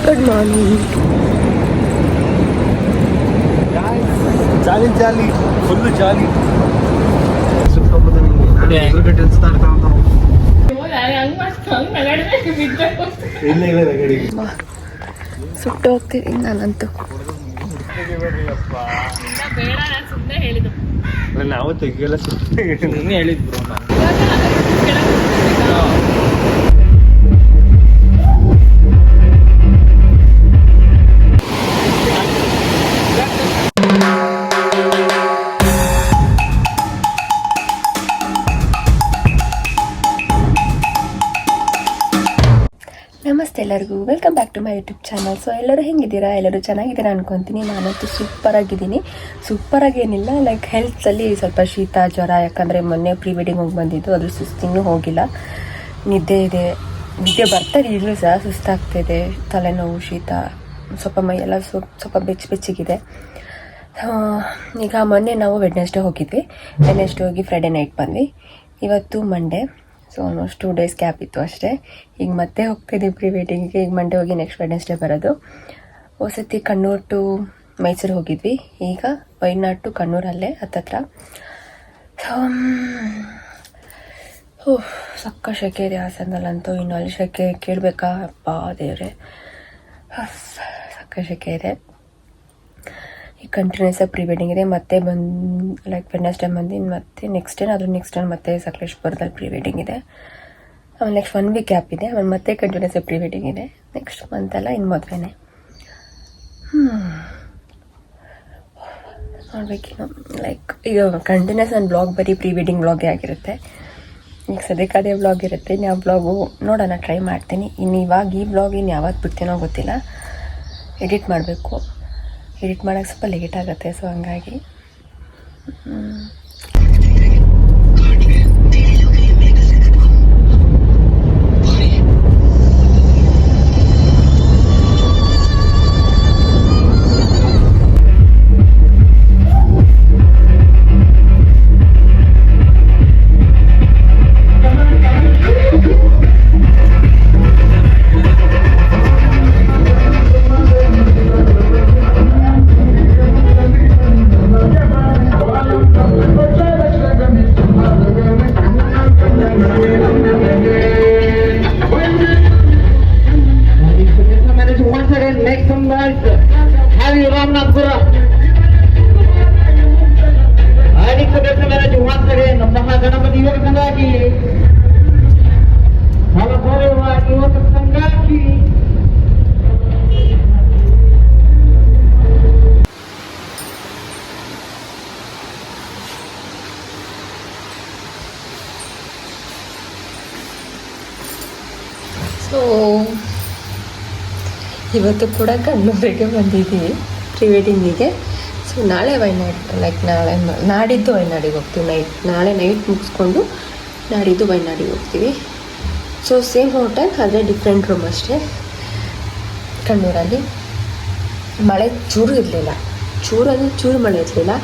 Good morning. Jolly jolly full jolly. ಸುಟ್ಟು ಹೋಗ್ತೀನಿ ನಾನಂತೂ. ನಾವು ತೆಗಿಯಲ್ಲ ಸುಮ್ಮನೆ ಹೇಳಿದ್ರು. ನಮಸ್ತೆ ಎಲ್ಲರಿಗೂ, welcome back to my YouTube channel. So ಎಲ್ಲರೂ ಹೆಂಗಿದ್ದೀರಾ? ಎಲ್ಲರೂ ಚೆನ್ನಾಗಿದ್ದೀರಾ ಅನ್ಕೊತೀನಿ. ನಾನಂತೂ ಸೂಪರಾಗಿದ್ದೀನಿ. ಸೂಪರಾಗೇನಿಲ್ಲ, ಲೈಕ್ ಹೆಲ್ತಲ್ಲಿ ಸ್ವಲ್ಪ ಶೀತ ಜ್ವರ, ಯಾಕಂದರೆ ಮೊನ್ನೆ ಪ್ರೀ ವೆಡ್ಡಿಂಗ್ ಹೋಗಿ ಬಂದಿದ್ದು, ಅದ್ರ ಸುಸ್ತಿನ್ನೂ ಹೋಗಿಲ್ಲ. ನಿದ್ದೆ ಇದೆ, ನಿದ್ದೆ ಬರ್ತಾರೆ ಈಗಲೂ ಸಹ, ಸುಸ್ತಾಗ್ತಿದೆ, ತಲೆನೋವು, ಶೀತ, ಸ್ವಲ್ಪ ಮೈಯೆಲ್ಲ ಸ್ವಲ್ಪ ಬೆಚ್ಚಗಿದೆ. ಈಗ ಮೊನ್ನೆ ನಾವು ವೆಡ್ನೆಸ್ಡೇ ಹೋಗಿದ್ವಿ. ವೆಡ್ನೆಸ್ಡೇ ಹೋಗಿ ಫ್ರೈಡೇ ನೈಟ್ ಬಂದ್ವಿ. ಇವತ್ತು Monday. So almost 2 days gap ಇತ್ತು ಅಷ್ಟೇ. ಈಗ ಮತ್ತೆ ಹೋಗ್ತಾಯಿದ್ದೀವಿ ಪ್ರೀ ವೆಡ್ಡಿಂಗಿಗೆ. ಈಗ ಮಂಡೇ ಹೋಗಿ ನೆಕ್ಸ್ಟ್ ವೆಡ್ನೆಸ್ಡೇ ಬರೋದು. ಹೊಸತಿ ಕಣ್ಣೂರು ಟು ಮೈಸೂರು ಹೋಗಿದ್ವಿ. ಈಗ ವೈನಾಡ್ ಟು ಕಣ್ಣೂರಲ್ಲೇ ಹತ್ತತ್ರ. ಸಕ್ಕ ಶೆಕೆ ಇದೆ ಹಾಸನದಲ್ಲಂತೂ. ಇನ್ನು ಅಲ್ಲಿ ಶೆಕೆ ಕೇಳಬೇಕಾ? ಅಪ್ಪ ದೇವ್ರೆ, ಸಕ್ಕ ಶೆಕೆ ಇದೆ. ಈಗ ಕಂಟಿನ್ಯೂಸ್ ಪ್ರೀ ವೆಡ್ಡಿಂಗ್ ಇದೆ. ಮತ್ತೆ ಲೈಕ್ ವೆಡ್ನೆಸ್ಡೇ ಬಂದು ಮತ್ತೆ ನೆಕ್ಸ್ಟ್ ಡೇ ಮತ್ತೆ ಸಕಲೇಶ್ಪುರದಲ್ಲಿ ಪ್ರೀ ವೆಡ್ಡಿಂಗ್ ಇದೆ. ಆಮೇಲೆ ನೆಕ್ಸ್ಟ್ 1 ವೀಕ್ ಗ್ಯಾಪ್ ಇದೆ. ಆಮೇಲೆ ಮತ್ತೆ ಕಂಟಿನ್ಯೂಸ್ ಪ್ರೀ ವೆಡ್ಡಿಂಗ್ ಇದೆ. ನೆಕ್ಸ್ಟ್ ಮಂತೆಲ್ಲ ಇನ್ನು ಮದುವೆನೇ. ನೋಡ್ಬೇಕಿನ್ನು, ಲೈಕ್ ಈಗ ಕಂಟಿನ್ಯೂಸ್ ನನ್ನ ಬ್ಲಾಗ್ ಬರೀ ಪ್ರೀ ವೆಡ್ಡಿಂಗ್ ಬ್ಲಾಗೇ ಆಗಿರುತ್ತೆ. ಈಗ ಸದ್ಯಕ್ಕೆ ಅದೇ ಬ್ಲಾಗ್ ಇರುತ್ತೆ. ಇನ್ನು ಆ ಬ್ಲಾಗು ನೋಡೋಣ, ಟ್ರೈ ಮಾಡ್ತೀನಿ. ಇನ್ನು ಇವಾಗ ಈ ಬ್ಲಾಗ್ ಇನ್ನು ಯಾವತ್ತು ಬಿಡ್ತೀನೋ ಗೊತ್ತಿಲ್ಲ. ಎಡಿಟ್ ಮಾಡಬೇಕು. ಎಡಿಟ್ ಮಾಡೋಕ್ಕೆ ಸ್ವಲ್ಪ ಲೇಟ್ ಆಗುತ್ತೆ. ಸೊ ಹಂಗಾಗಿ ಇವತ್ತು ಕೂಡ ಕಣ್ಣೂರಿಗೆ ಬಂದಿದ್ದೀವಿ ಪ್ರೀ ವೆಡ್ಡಿಂಗಿಗೆ. ಸೊ ನಾಳೆ ವೈನಾಡ್, ಲೈಕ್ ನಾಡಿದ್ದು ವೈನಾಡಿಗೆ ಹೋಗ್ತೀವಿ. ನಾಳೆ ನೈಟ್ ಮುಗಿಸ್ಕೊಂಡು ನಾಡಿದ್ದು ವೈನಾಡಿಗೆ ಹೋಗ್ತೀವಿ. ಸೊ ಸೇಮ್ ಹೋಟೆಲ್, ಆದರೆ ಡಿಫ್ರೆಂಟ್ ರೂಮ್ ಅಷ್ಟೇ. ಕಣ್ಣೂರಲ್ಲಿ ಮಳೆ ಚೂರು ಇರಲಿಲ್ಲ, ಚೂರು ಮಳೆ ಇರಲಿಲ್ಲ.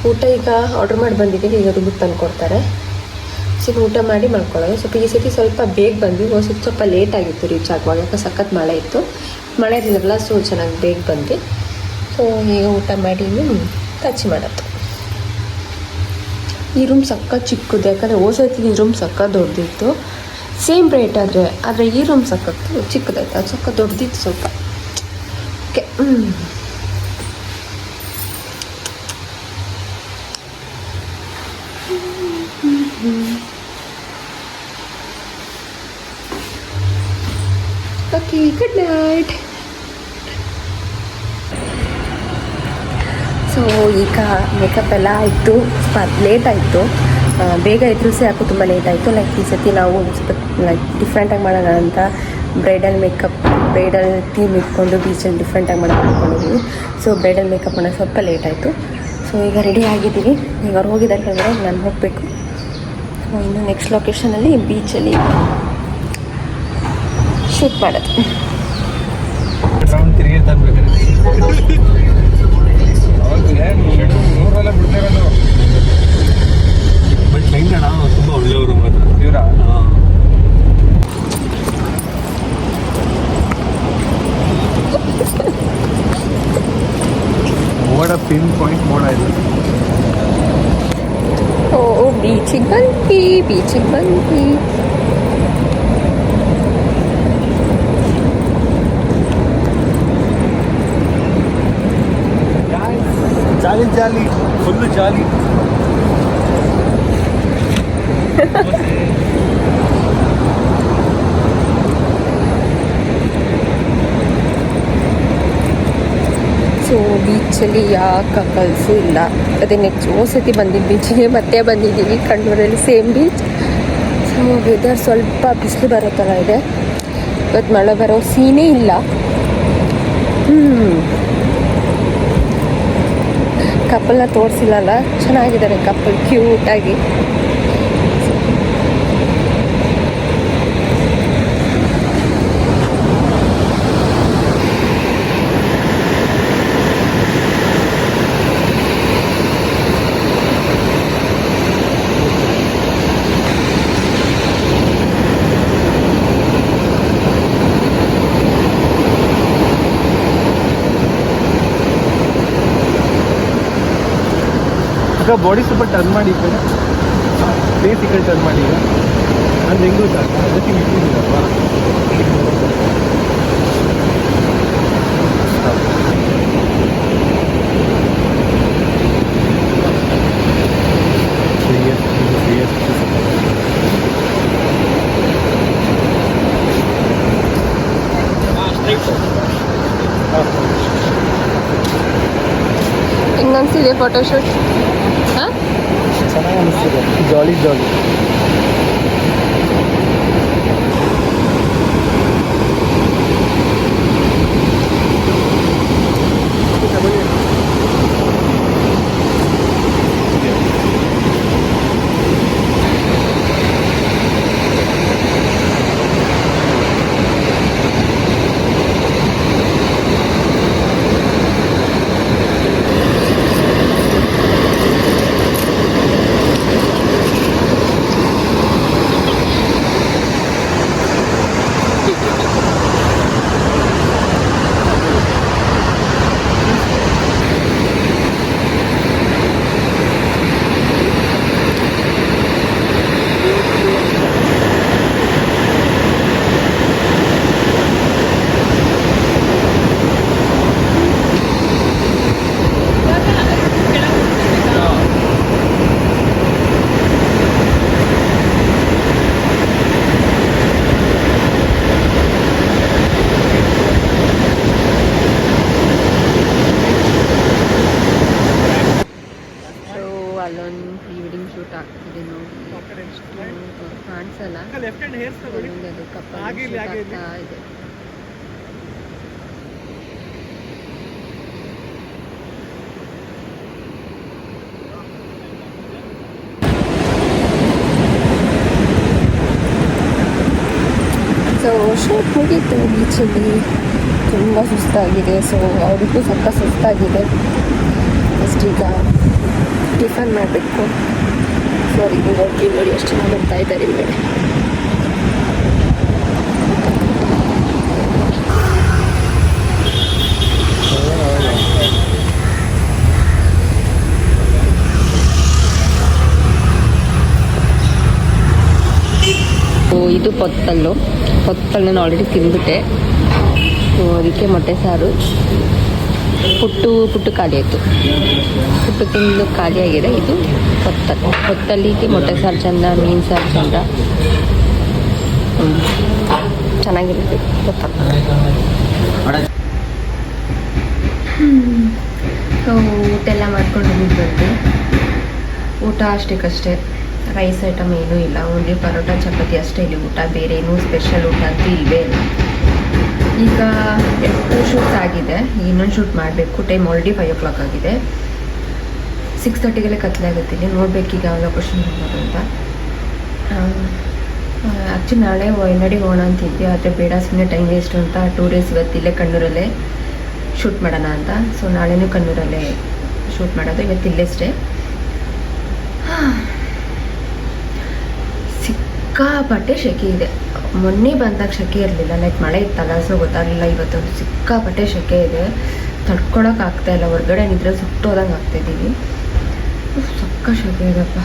ಊಟ ಈಗ ಆರ್ಡ್ರ್ ಮಾಡಿ ಬಂದಿದ್ದೀವಿ. ಈಗ ದುಡ್ಡು ತಂದು ಕೊಡ್ತಾರೆ. ಸೊ ಊಟ ಮಾಡಿ ಮಾಡ್ಕೊಳ್ಳೋದು. ಸ್ವಲ್ಪ ಈ ಸತಿ ಸ್ವಲ್ಪ ಬೇಗ ಬಂದ್ವಿ. ಸ್ವಲ್ಪ ಲೇಟ್ ಆಗಿತ್ತು ರೀಚ್ ಆಗುವಾಗ, ಯಾಕೆ ಸಖತ್ ಮಳೆ ಇತ್ತು. ಮಳೆ ಇರಲಿಲ್ಲ, ಸೊ ಚೆನ್ನಾಗಿ ಬೇಗ ಬಂದ್ವಿ. ಸೊ ಈಗ ಊಟ ಮಾಡಿ ಟಚ್ ಮಾಡೋದು. ಈ ರೂಮ್ ಸಖತ್ ಚಿಕ್ಕದು, ಯಾಕಂದರೆ ಓಸತಿ ಈ ರೂಮ್ ಸಖತ್ ದೊಡ್ಡದಿತ್ತು. ಸೇಮ್ ರೇಟ್ ಆದರೆ ಈ ರೂಮ್ ಸಖತ್ತು ಚಿಕ್ಕದಾಯ್ತು. ಅದು ಸಖತ್ ದೊಡ್ಡದಿತ್ತು ಸ್ವಲ್ಪ. Okay, okay, good night. So ಈಗ ಮೇಕಪ್ ಎಲ್ಲ ಆಯಿತು. ಸ್ವಲ್ಪ ಲೇಟ್ ಆಯಿತು, ಬೇಗ ಇದ್ರೂ ಸಹ ಯಾಕೋ ತುಂಬ ಲೇಟ್ ಆಯಿತು. ಲೈಕ್ ಈ ಸತಿ ನಾವು ಸ್ವಲ್ಪ ಲೈಕ್ ಡಿಫ್ರೆಂಟಾಗಿ ಮಾಡೋಣ ಅಂತ ಬ್ರೈಡಲ್ ಥೀಮ್ ಇಟ್ಕೊಂಡು ಬೀಚಲ್ಲಿ ಡಿಫ್ರೆಂಟಾಗಿ ಮಾಡೋಣ ಅಂದ್ಕೊಂಡಿದ್ದೀವಿ. ಸೊ ಬ್ರೈಡಲ್ ಮೇಕಪ್ ಮಾಡೋದು ಸ್ವಲ್ಪ ಲೇಟ್ ಆಯಿತು. ಸೊ ಈಗ ರೆಡಿ ಆಗಿದ್ದೀವಿ. ಈಗ ಅವ್ರು ಹೋಗಿದ್ದಾರೆ, ನಾನು ಹೋಗಬೇಕು. ಸೊ ಇನ್ನು ನೆಕ್ಸ್ಟ್ ಲೊಕೇಶನಲ್ಲಿ ಬೀಚಲ್ಲಿ ಶೂಟ್ ಮಾಡೋದು. ತುಂಬ ಒಳ್ಳೆಯವರು ಇವರ. ಬೀಚಿಗೆ ಬಂದ್ವಿ. ಜಾಲಿ ಜಾಲಿ, ಫುಲ್ಲು ಜಾಲಿ. ಸೊ ಬೀಚಲ್ಲಿ ಯಾವ ಕಪಲ್ಸು ಇಲ್ಲ. ಅದೇ ನೆಕ್ಸ್ಟ್ ಸತಿ ಬಂದಿದ್ದು ಬೀಚಿಗೆ ಮತ್ತೆ ಬಂದಿದ್ದೀವಿ, ಕಣ್ಣೂರಲ್ಲಿ ಸೇಮ್ ಬೀಚ್. ಸೊ ವೆದರ್ ಸ್ವಲ್ಪ ಬಿಸಿಲು ಬರೋ ಥರ ಇದೆ. ಇವತ್ತು ಮಳೆ ಬರೋ ಸೀನೇ ಇಲ್ಲ. ಕಪಲ್ನ ತೋರಿಸಿಲ್ಲಲ್ಲ, ಚೆನ್ನಾಗಿದ್ದಾರೆ ಕಪಲ್, ಕ್ಯೂಟಾಗಿ. ಈಗ ಬಾಡಿ ಸ್ವಲ್ಪ ಟರ್ನ್ ಮಾಡಿ ಈ ಕಡೆ, ಫೇಸ್ ಈ ಕಡೆ ಟರ್ನ್ ಮಾಡಿ. ಈಗ ಅದು ಹೆಂಗ್ ಗೊತ್ತಾ, ಅದಕ್ಕೆ ಇಟ್ಟಿದ್ದೀರಲ್ವಾ. ಹೆಂಗನ್ಸಿದೆ ಫೋಟೋಶೂಟ್? ಹಾಂ, ಚೆನ್ನಾಗಿ ಅನಿಸ್ತಿದೆ, ಜಾಲಿ ಜಾಲಿ. ಅಲ್ಲೊಂದು ಪ್ರೀ ವೆಡ್ಡಿಂಗ್ ಶೂಟ್ ಆಗ್ತಿದೆ ನೋಡಿ, ಕಾಣಿಸಲ್ಲ. ಅದು ಕಪ್ಪಲ್ ಶೂಟ್ ಆಗ್ತಾ ಇದೆ. ಸೊ ಶೂಟ್ ಮುಗೀತು ಬೀಚಲ್ಲಿ. ತುಂಬ ಸುಸ್ತಾಗಿದೆ. ಸೊ ಅವ್ರಿಗೂ ಸ್ವಲ್ಪ ಸುಸ್ತಾಗಿದೆ. ಅಷ್ಟೀಗ ಟಿಫನ್ ಮಾಡಬೇಕು. ಸೊ ಅವರಿಗೆ ಹೋಗಿ ನೋಡಿ ಎಷ್ಟು ಜನ ಬರ್ತಾ ಇದ್ದಾರೆ ಇಲ್ಲಿ. ಇದು ಪೊತ್ತಲ್ ನಾನು ಆಲ್ರೆಡಿ ತಿಂದ್ಬಿಟ್ಟೆ. ಸೊ ಅದಕ್ಕೆ ಮೊಟ್ಟೆ ಸಾರು. ಪುಟ್ಟು ಖಾಲಿ ಆಯಿತು. ಪುಟ್ಟು ತಿಂದು ಖಾಲಿ ಆಗಿದೆ. ಇದು ಹೊತ್ತಲ್ಲಿಗೆ ಮೊಟ್ಟೆ ಸಾರು ಚಂದ, ಮೀನು ಸಾರು ಚಂದ, ಚೆನ್ನಾಗಿರುತ್ತೆ ಹೊತ್ತಲ್. ಸೊ ಊಟ ಎಲ್ಲ ಮಾಡ್ಕೊಂಡು ಬಂದು ಊಟ ಅಷ್ಟಕ್ಕಷ್ಟೇ, ರೈಸ್ ಐಟಮ್ ಏನೂ ಇಲ್ಲ. ಓನ್ಲಿ ಪರೋಟ ಚಪಾತಿ ಅಷ್ಟೇ ಇಲ್ಲಿ ಊಟ, ಬೇರೆ ಏನೂ ಸ್ಪೆಷಲ್ ಊಟ ಅಂತೂ ಇಲ್ಲವೇ ಇಲ್ಲ. ಈಗ 2 ಶೂಟ್ಸ್ ಆಗಿದೆ, ಇನ್ನೊಂದು ಶೂಟ್ ಮಾಡಬೇಕು. ಟೈಮ್ ಆಲ್ರೆಡಿ 5 o'clock ಆಗಿದೆ. 6:30ಗೆಲ್ಲ ಕತ್ಲೆ ಆಗುತ್ತೆ ಇಲ್ಲಿ. ನೋಡ್ಬೇಕೀಗ ಲೊಕೇಶನ್ ಹೋಗೋದು ಅಂತ. ಆ್ಯಕ್ಚುಲಿ ನಾಳೆ ವಯನಾಡಿಗೆ ಹೋಗೋಣ ಅಂತಿದ್ವಿ, ಆದರೆ ಬೇಡ, ಸುಮ್ಮನೆ ಟೈಮ್ ವೇಸ್ಟ್ ಅಂತ 2 days ಇವತ್ತಿಲ್ಲೇ ಕಣ್ಣೂರಲ್ಲೇ ಶೂಟ್ ಮಾಡೋಣ ಅಂತ. ಸೊ ನಾಳೆನೂ ಕಣ್ಣೂರಲ್ಲೇ ಶೂಟ್ ಮಾಡೋದು, ಇವತ್ತಿಲ್ಲೇ ಸ್ಟೇ. ಸಿಕ್ಕಾಪಟ್ಟೆ ಶೆಕೆ ಇದೆ. ಮೊನ್ನೆ ಬಂದಾಗ ಶೆಕೆ ಇರಲಿಲ್ಲ, ಲೈಕ್ ಮಳೆ ಇತ್ತಲ್ಲ, ಸೊ ಗೊತ್ತಾಗಲಿಲ್ಲ. ಇವತ್ತು ಸಿಕ್ಕಾಪಟ್ಟೆ ಶೆಕೆ ಇದೆ, ತಡ್ಕೊಳಕ್ಕೆ ಆಗ್ತಾಯಿಲ್ಲ. ಹೊರಗಡೆ ನಿದ್ರೆ ಸುಟ್ಟೋದಂಗೆ ಆಗ್ತಾಯಿದ್ದೀವಿ. ಸಕ್ಕ ಶೆಕೆ ಇದೆಪ್ಪ.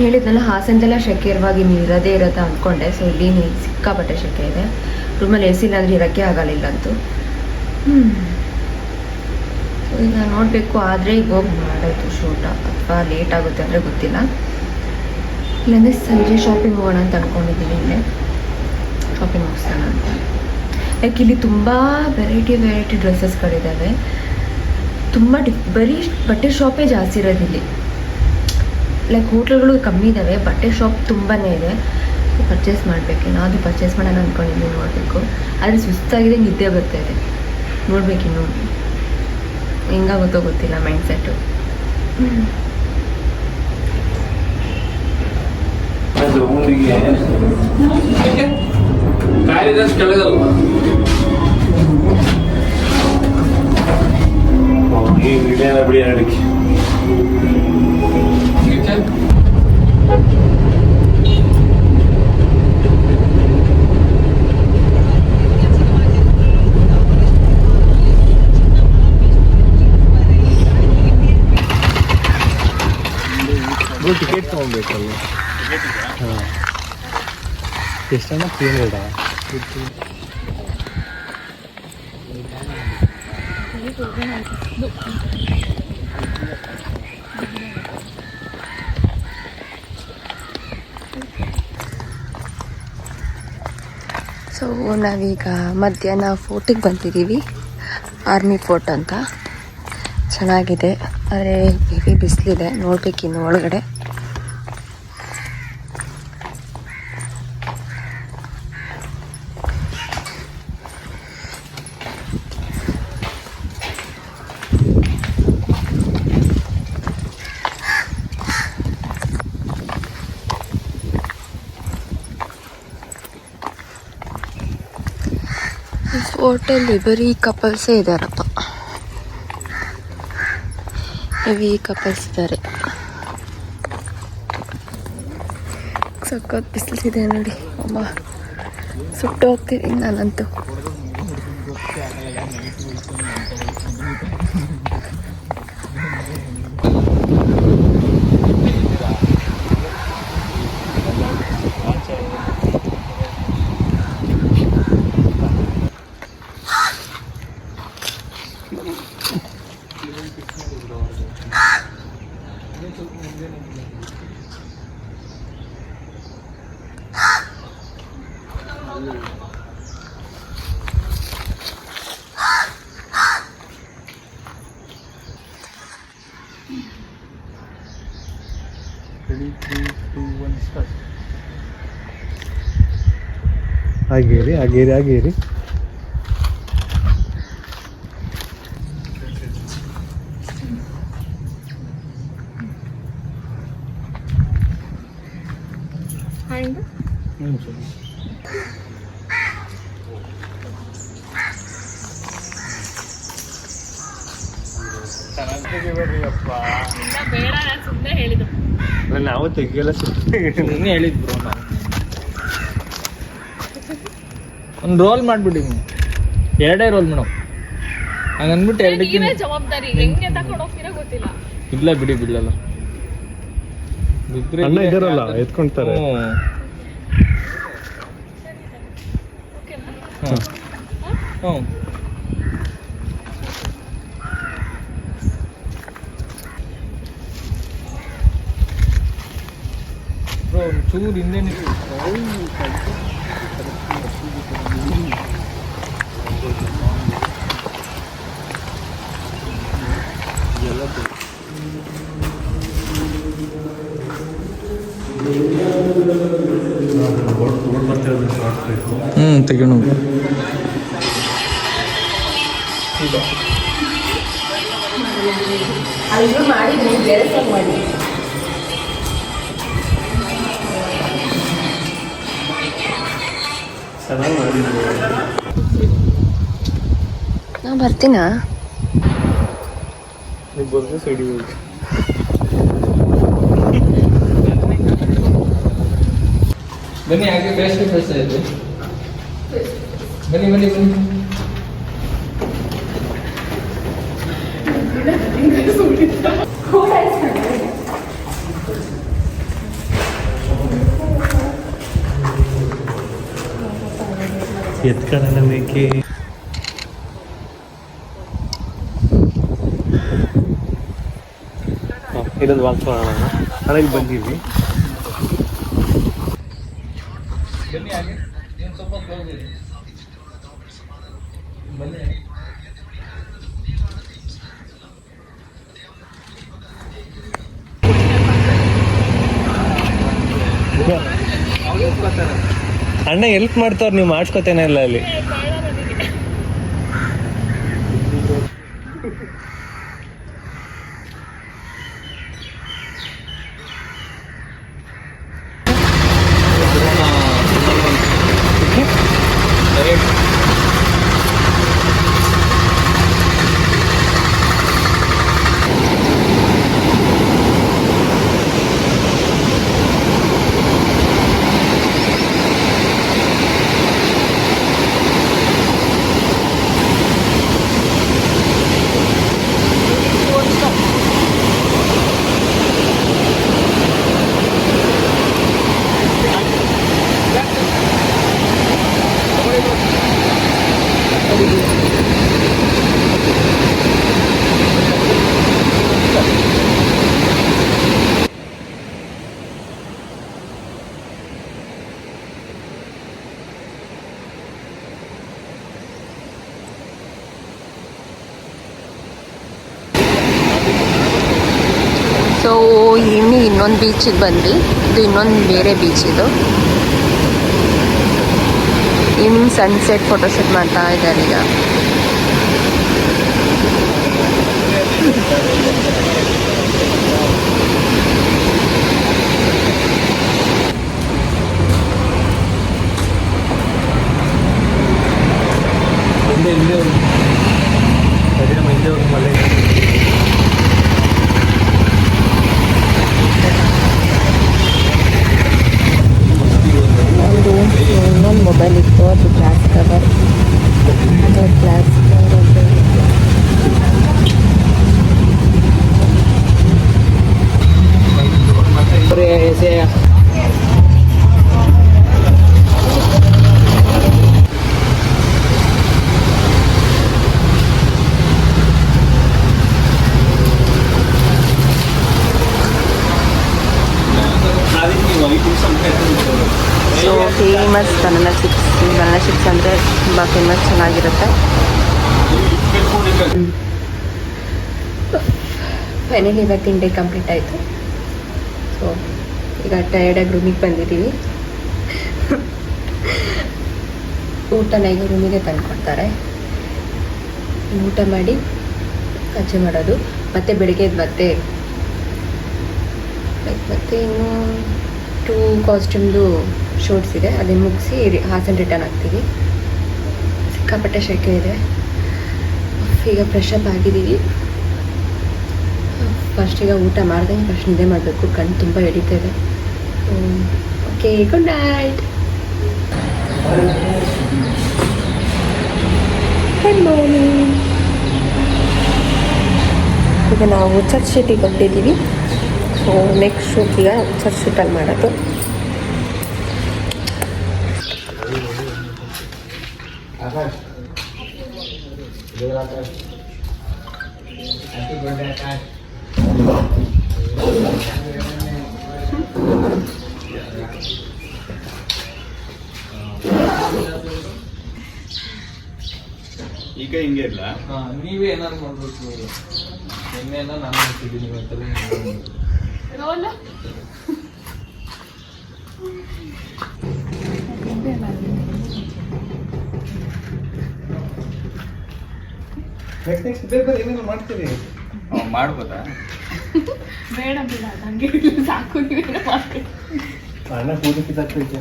ಹೇಳಿದ್ನಲ್ಲ ಹಾಸನದೆಲ್ಲ ಶೆಕೆ ಇರುವಾಗ ಇನ್ನು ಇರೋದೇ ಇರೋದ ಅಂದ್ಕೊಂಡೆ. ಸೊ ಇಲ್ಲಿ ಸಿಕ್ಕಾಪಟ್ಟೆ ಶೆಕೆ ಇದೆ. ರೂಮಲ್ಲಿ ಎ ಸಿ ಇಲ್ಲಾಂದ್ರೆ ಇರೋಕ್ಕೆ ಆಗಲಿಲ್ಲ ಅಂತೂ. ಸೊ ಈಗ ನೋಡಬೇಕು, ಆದರೆ ಈಗ ಹೋಗಿ ಮಾಡೋದು ಶೂಟ ಅಥವಾ ಲೇಟ್ ಆಗುತ್ತೆ ಅಂದರೆ ಗೊತ್ತಿಲ್ಲ. ಇಲ್ಲಾಂದರೆ ಸಂಜೆ ಶಾಪಿಂಗ್ ಹೋಗೋಣ ಅಂತ ಅಂದ್ಕೊಂಡಿದ್ದೀನಿ. ಇಲ್ಲೇ ಶಾಪಿಂಗ್ ಮುಗಿಸೋಣ ಅಂತ. ಲೈಕ್ ಇಲ್ಲಿ ತುಂಬ ವೆರೈಟಿ ಡ್ರೆಸ್ಸಸ್ಗಳಿದ್ದಾವೆ. ತುಂಬ ಬರೀ ಬಟ್ಟೆ ಶಾಪೇ ಜಾಸ್ತಿ ಇರೋದಿಲ್ಲಿ. ಲೈಕ್ ಹೋಟ್ಲ್ಗಳು ಕಮ್ಮಿ ಇದ್ದಾವೆ, ಬಟ್ಟೆ ಶಾಪ್ ತುಂಬಾ ಇದೆ. ಪರ್ಚೇಸ್ ಮಾಡಬೇಕು, ಏನಾದರೂ ಪರ್ಚೇಸ್ ಮಾಡೋಣ ಅಂದ್ಕೊಂಡಿದ್ದೀನಿ. ನೋಡಬೇಕು, ಆದರೆ ಸುಸ್ತಾಗಿದೆ, ನಿದ್ದೆ ಬರ್ತಾಯಿದೆ. ನೋಡ್ಬೇಕಿನ್ನು ಹೆಂಗಾಗುತ್ತೋ ಗೊತ್ತಿಲ್ಲ ಮೈಂಡ್ಸೆಟ್ಟು. ಟಿಕೆಟ್ ತೊಗೊಬೇಕಲ್ಲ. ಹಾಂ, ಎಷ್ಟಣ್ಣ? 300. ಸೊ ನಾವೀಗ ಮಧ್ಯಾಹ್ನ ಫೋರ್ಟಿಗೆ ಬಂದಿದ್ದೀವಿ. ಆರ್ಮಿ ಫೋರ್ಟ್ ಅಂತ ಚೆನ್ನಾಗಿದೆ, ಆದರೆ ಹೆವಿ ಬಿಸಿಲಿದೆ. ನೋಡ್ಬೇಕಿನ್ನು ಒಳಗಡೆ. ಫೋರ್ಟಲ್ಲಿ ಬರೀ ಕಪಲ್ಸೇ ಇದ್ದಾರಪ್ಪ, ಹೆವಿ ಕಪಲ್ಸ್ ಇದ್ದಾರೆ. ಸಖತ್ ಬಿಸಿಲಿದೆ ನೋಡಿ. ಅಮ್ಮ ಸುಟ್ಟು ಹೋಗ್ತಿದ್ದೀನಿ ನಾನಂತೂ. ಆಗೇರಿ. ನಾವು ತೆಗಿಯಲ್ಲ, ಸುಮ್ಮನೆ ಹೇಳಿದ್ರು. ಒಂದು ರೋಲ್ ಮಾಡ್ಬಿಡಿ, 2 ರೋಲ್ ಮೇಡಮ್. ಹಂಗನ್ಬಿಟ್ಟು 2 ಜವಾಬ್ದಾರಿ ಹೆಂಗೆ ತಗೊಂಡು ಹೋಗ್ತೀರಾ ಗೊತ್ತಿಲ್ಲ. ಇಲ್ಲ ಬಿಡಿ, ಬಿಡಲ್ಲ. ಅಣ್ಣ ಇದಾರಲ್ಲ, ಎತ್ಕೊಂತಾರೆ. ಹ್ಞೂ ಚೂರು ಹಿಂದೆ ತೆಗೋಣ. ಅಲ್ಲೂ ಮಾಡಿ ಬೇರೆ ಮಾಡಿ. ನಾ ಬರ್ತೀನಾ? ಬನ್ನಿ, ಹಾಗೆ ಫೇಸ್ ಟು ಫೇಸ್ ಆಯ್ತು. ಬನ್ನಿ ಬನ್ನಿ ಬನ್ನಿ. ಎತ್ಕೊಳ್ಳೋಣ ಮೇಕೆ. ಇದೊಂದು ವಾಕ್ ಮಾಡೋಣ. ಅಲ್ಲಿಗೆ ಬಂದಿದ್ವಿ. ಅಣ್ಣ ಹೆಲ್ಪ್ ಮಾಡ್ತಾವ್ರು, ನೀವು ಮಾಡ್ಸ್ಕೊತೇನೆ ಇಲ್ಲ ಅಲ್ಲಿ. ಸೊ ಇನ್ನೊಂದು ಬೀಚಿಗೆ ಬಂದ್ವಿ. ಇದು ಇನ್ನೊಂದು ಬೇರೆ ಬೀಚ್. ಇದು ಈವ್ನಿಂಗ್ ಸನ್ಸೆಟ್ ಫೋಟೋಶೂಟ್ ಮಾಡ್ತಾ ಇದ್ದಾರೆ ಈಗ. ಇನ್ನೊಂದು ಮೊಬೈಲ್ ಇತ್ತು, ಅದು ಗ್ಲಾಸ್ ಕವರ್. ಅದು glass cover so famous banana chips ಅಂದರೆ ತುಂಬ ಫೇಮಸ್, ಚೆನ್ನಾಗಿರುತ್ತೆ. ಫೈನಲಿ ಇವತ್ತಿನ ಡೇ ಕಂಪ್ಲೀಟ್ ಆಯಿತು. ಸೊ ಈಗ ಟಯರ್ಡಾಗಿ ರೂಮಿಗೆ ಬಂದಿದ್ದೀವಿ. ಊಟನ ಈಗ ರೂಮಿಗೆ ತಂದುಕೊಡ್ತಾರೆ. ಊಟ ಮಾಡಿ ಕಚ್ಚೆ ಮಾಡೋದು, ಮತ್ತು ಬೆಳಿಗ್ಗೆ ಮತ್ತೆ ಇನ್ನು 2 ಕಾಸ್ಟ್ಯೂಮ್ದು ಶೂಟ್ಸ್ ಇದೆ, ಅದನ್ನು ಮುಗಿಸಿ ಹಾಸನ ರಿಟರ್ನ್ ಆಗ್ತೀವಿ. ಸಿಕ್ಕಾಪಟ್ಟೆ ಶೆಕೆ ಇದೆ. ಈಗ ಫ್ರೆಶ್ ಅಪ್ ಆಗಿದ್ದೀವಿ. ಫಸ್ಟ್ ಈಗ ಊಟ ಮಾಡ್ದಂಗೆ ಫಸ್ಟ್ ನಿದ್ದೆ ಮಾಡಬೇಕು, ಕಣ್ಣು ತುಂಬ ಎಳೀತಾ ಇದೆ. Okay, good night. Good morning. ಈಗ ನಾವು ಚರ್ಚ್ ಸಿಟಿಗೆ ಹೊರಟಿದ್ದೀವಿ. ಸೊ ನೆಕ್ಸ್ಟ್ ಶೂಟ್ ಈಗ ಚರ್ಚ್ ಸಿಟಲ್ಲಿ ಮಾಡೋದು. ಈಗ ಹಿಂಗೆ ಇಲ್ಲ. ನೀವೇ ಏನಾದ್ರು ಮಾಡ್ಬೇಕು. ನಿನ್ನೆಲ್ಲ ನಾನು ಮಾಡ್ತಿದ್ದೀನಿ, ಇವತ್ತಲ್ಲ ರೋಲ್ ನೆಕ್ಸ್ಟ್ ಬೇರೆ ಬೇರೆ ಏನೇನು ಮಾಡ್ತೀವಿ. ಮಾಡ್ಬೋದಾ? ಬೇಡ ಬಿಡ, ಹಂಗೆ ಸಾಕು. ನೀವೇನೋ ಮಾಡ್ತೀವಿ. ಅಣ್ಣ ಕೂದಲು ಕಿತ್ತಾಕ್ತೈತೆ.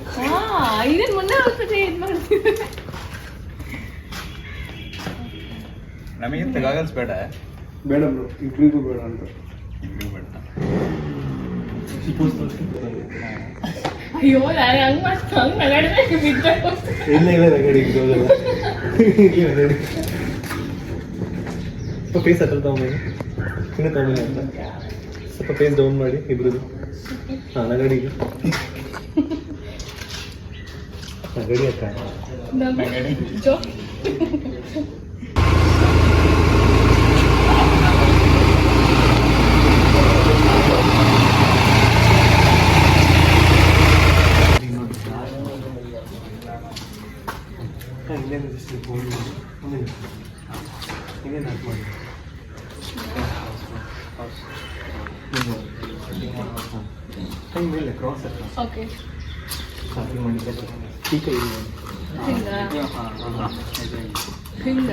ಇದನ್ನ ಮೊನ್ನೆ ಒಂದ್ಸತಿ ಇದು ಮಾಡ್ತೀವಿ. ನಮಗೆ ಗಾಗಲ್ಸ್ ಬೇಡ. ಬೇಡ ಬ್ರೋ, ಇಬ್ಬರಿಗೂ ಬೇಡ ಅಂತ. ಇಬ್ರು ಬೇಡ. ಅಯ್ಯೋ, ನಾನು ಹಂಗೆ ಮಾಡ್ತಾ ಹಂಗೆ ನಗಾಡಿದ್ರೆ ಬಿದ್ದ ಇಲ್ಲ ನಗಡಿ ಇರೋದಲ್ಲ. ನಗಡಿ ಫೇಸ್ ಹತ್ರ ತಗೊಂಬನಿ, ಇನ್ನೂ ತಗೊಂಬನಿ ಅಂತ ಸ್ವಲ್ಪ ಫೇಸ್ ಡೌನ್ ಮಾಡಿ ಇಬ್ರದ್ದು. ಹಾಂ, ನಗಡಿಗೆ ಗಡಿ ಅಕ್ಕ ಜೋ ಮೇಲೆ ಕ್ರಾಸ್ ಓಕೆ ಈಗ ಹಿಂಗ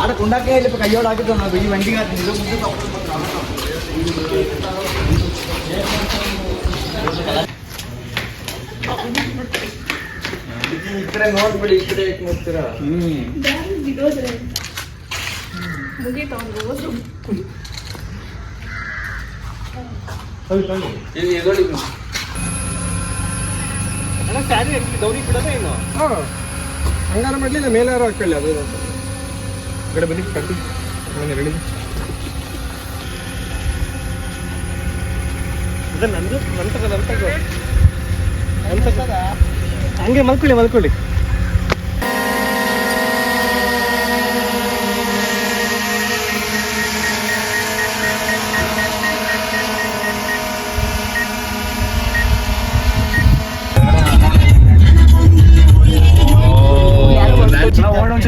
ആടെ കൊണ്ടാക്കിയാൽ ഇപ്പൊ കയ്യോടാക്കിട്ടോ ഈ വണ്ടി ಇದ್ರೆ ನೋಡ್ಬಿಡಿ ಈ ಕಡೆ ನೋಡ್ತೀರಾ ಬಿಡೋದ್ರೆ ಮುಗೀತ ಅವ್ನಿಗೆ ಹೋದ್ರು ಗೌರಿ ಬಿಡೋದೇ ಏನು ಹಂಗಾರ ಮಾಡಲಿಲ್ಲ ಮೇಲಾರು ಹಾಕೊಳ್ಳಿ ಅದು ಕಡೆ ಬನ್ನಿ ಕಟ್ಟಿ ರೆಡಿ ನಂದು ಹಂಗೆ ಮಲ್ಕೊಳ್ಳಿ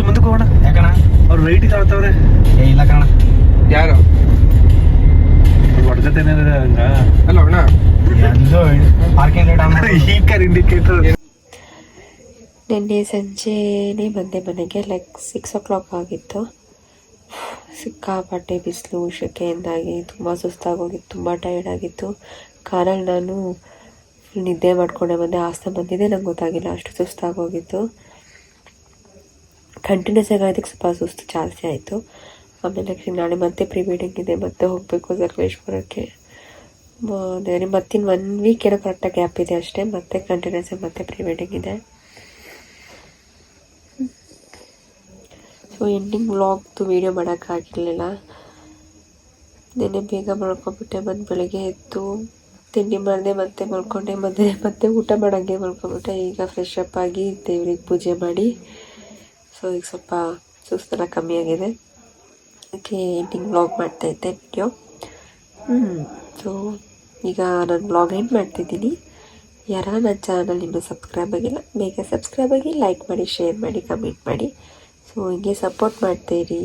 ಮುಂದಕ್ಕೆ ಹೋಗೋಣ ಯಾಕಣ ಅವ್ರು ರೈಟ್ ತಾಳ್ತವ್ರೆ ಇಲ್ಲ ಕಣ ಯಾರು ಹೊಡೆದತ್ತೇನೆ ಹಂಗ ಅಲ್ಲ ಅಣ್ಣ ಪಾರ್ಕಿಂಗ್ ರೇಟ್ ಈ ಕಾರ್ ಇಂಡಿಕೇಟರ್ ನಿನ್ನೆ ಸಂಜೆನೇ ಬಂದೆ ಮನೆಗೆ ಲೈಕ್ 6 o'clock ಆಗಿತ್ತು. ಸಿಕ್ಕಾಪಟ್ಟೆ ಬಿಸಿಲು ಸೆಕೆಯಿಂದಾಗಿ ತುಂಬ ಸುಸ್ತಾಗೋಗಿತ್ತು, ತುಂಬ ಟಯರ್ಡ್ ಆಗಿತ್ತು. ಕಾರಲ್ಲಿ ನಾನು ನಿದ್ದೆ ಮಾಡ್ಕೊಂಡೆ ಬಂದೆ. ಆಸ್ತ ಬಂದಿದೆ ನಂಗೆ ಗೊತ್ತಾಗಿಲ್ಲ, ಅಷ್ಟು ಸುಸ್ತಾಗೋಗಿತ್ತು. ಕಂಟಿನ್ಯೂಸ್ ಆಗಿ ಅದಕ್ಕೆ ಸ್ವಲ್ಪ ಸುಸ್ತು ಜಾಸ್ತಿ ಆಯಿತು. ಆಮೇಲೆ ನಾಳೆ ಮತ್ತೆ ಪ್ರೀ ವೆಡ್ಡಿಂಗ್ ಇದೆ, ಮತ್ತೆ ಹೋಗಬೇಕು ಸಕಲೇಶ್ಪುರಕ್ಕೆ. ಮತ್ತಿನ್ನು 1 week ಏನೋ ಕರೆಕ್ಟಾಗಿ ಗ್ಯಾಪ್ ಇದೆ ಅಷ್ಟೇ, ಮತ್ತೆ ಕಂಟಿನ್ಯೂಸ್ ಆಗಿ ಮತ್ತೆ ಪ್ರೀ ವೆಡ್ಡಿಂಗ್ ಇದೆ. ಸೊ ಎಂಡಿಂಗ್ ವ್ಲಾಗ್ದು ವೀಡಿಯೋ ಮಾಡೋಕ್ಕಾಗಿರಲಿಲ್ಲ. ನೆನ್ನೆ ಬೇಗ ಮಲ್ಕೊಂಡ್ಬಿಟ್ಟೆ. ಮತ್ತು ಬೆಳಗ್ಗೆ ಎದ್ದು ತಿಂಡಿ ಮಾಡಿದೆ, ಮತ್ತೆ ಮಲ್ಕೊಂಡೆ. ಮತ್ತೆ ಊಟ ಮಾಡೋಂಗೆ ಮಲ್ಕೊಂಡ್ಬಿಟ್ಟೆ. ಈಗ ಫ್ರೆಶ್ ಅಪ್ ಆಗಿ ದೇವ್ರಿಗೆ ಪೂಜೆ ಮಾಡಿ, ಸೊ ಈಗ ಸ್ವಲ್ಪ ಸುಸ್ತೆಲ್ಲ ಕಮ್ಮಿ ಆಗಿದೆ. ಅದಕ್ಕೆ ಎಂಡಿಂಗ್ ವ್ಲಾಗ್ ಮಾಡ್ತಾಯಿದ್ದೆ ವಿಡಿಯೋ. ಸೊ ಈಗ ನಾನು ವ್ಲಾಗ್ ಎಂಡ್ ಮಾಡ್ತಿದ್ದೀನಿ. ಯಾರ ನನ್ನ ಚಾನಲ್ ಇನ್ನೂ ಸಬ್ಸ್ಕ್ರೈಬ್ ಆಗಿಲ್ಲ, ಬೇಗ ಸಬ್ಸ್ಕ್ರೈಬ್ ಆಗಿ, ಲೈಕ್ ಮಾಡಿ, ಶೇರ್ ಮಾಡಿ, ಕಮೆಂಟ್ ಮಾಡಿ. ಸೊ ಹಿಂಗೆ ಸಪೋರ್ಟ್ ಮಾಡ್ತಾಯಿರಿ.